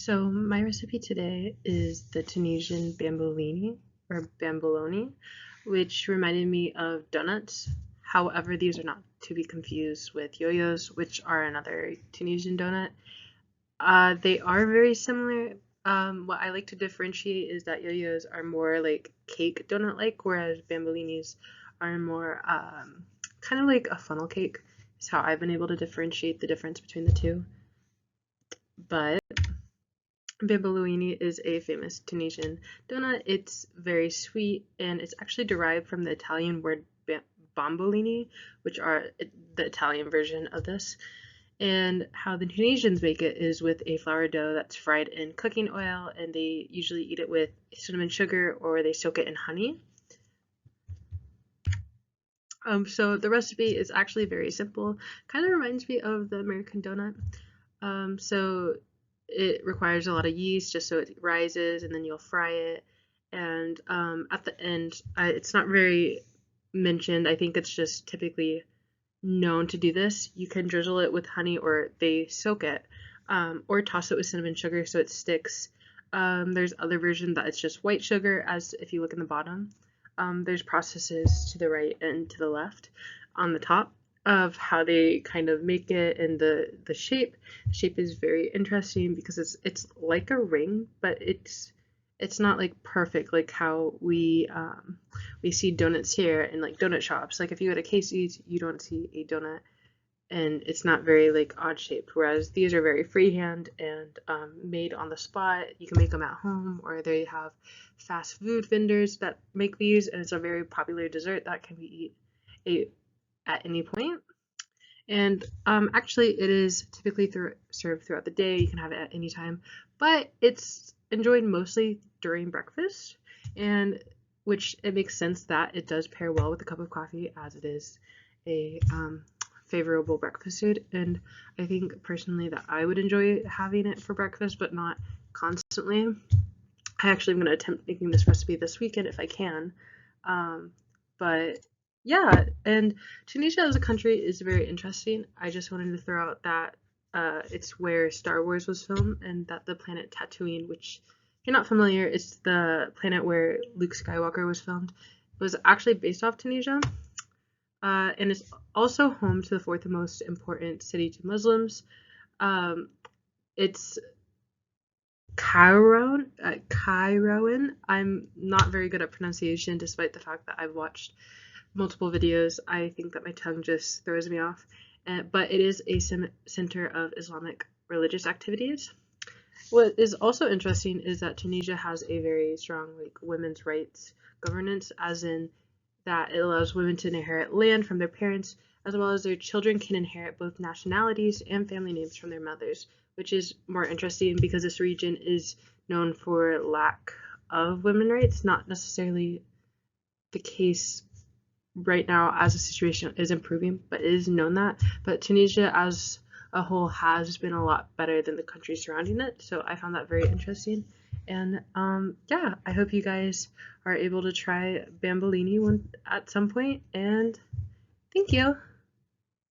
So my recipe today is the Tunisian Bambalouni or Bambalouni, which reminded me of donuts. However, these are not to be confused with yo-yos, which are another Tunisian donut. They are very similar. What I like to differentiate is that yo-yos are more like cake donut-like, whereas Bambalinis are more kind of like a funnel cake. Is how I've been able to differentiate the difference between the two. But Bambalouni is a famous Tunisian donut. It's very sweet and it's actually derived from the Italian word bombolini, which are the Italian version of this. And how the Tunisians make it is with a flour dough that's fried in cooking oil, and they usually eat it with cinnamon sugar or they soak it in honey. So the recipe is actually very simple. Kind of reminds me of the American donut. So it requires a lot of yeast just so it rises, and then you'll fry it. And at the end, it's not very mentioned. I think it's just typically known to do this. You can drizzle it with honey, or they soak it, or toss it with cinnamon sugar so it sticks. There's other version that it's just white sugar, as if you look in the bottom. There's processes to the right and to the left on the top of how they kind of make it, and the shape. The shape is very interesting because it's like a ring, but it's not like perfect like how we see donuts here in like donut shops. Like if you go to Casey's, you don't see a donut and it's not very like odd shaped, whereas these are very freehand and made on the spot. You can make them at home, or they have fast food vendors that make these, and it's a very popular dessert that can be eaten at any point. And actually, it is typically served throughout the day. You can have it at any time, but it's enjoyed mostly during breakfast, and which it makes sense that it does pair well with a cup of coffee, as it is a favorable breakfast food. And I think personally that I would enjoy having it for breakfast, but not constantly. I actually am going to attempt making this recipe this weekend if I can. But yeah, and Tunisia as a country is very interesting. I just wanted to throw out that it's where Star Wars was filmed, and that the planet Tatooine, which if you're not familiar, it's the planet where Luke Skywalker was filmed, was actually based off Tunisia. And it's also home to the fourth most important city to Muslims. It's Cairoan. I'm not very good at pronunciation, despite the fact that I've watched multiple videos. I think that my tongue just throws me off. But it is a center of Islamic religious activities. What is also interesting is that Tunisia has a very strong like women's rights governance, as in that it allows women to inherit land from their parents, as well as their children can inherit both nationalities and family names from their mothers, which is more interesting because this region is known for lack of women's rights. Not necessarily the case right now as the situation is improving, but it is known that. But Tunisia as a whole has been a lot better than the countries surrounding it, so I found that very interesting. And yeah, I hope you guys are able to try Bambalouni at some point, and thank you.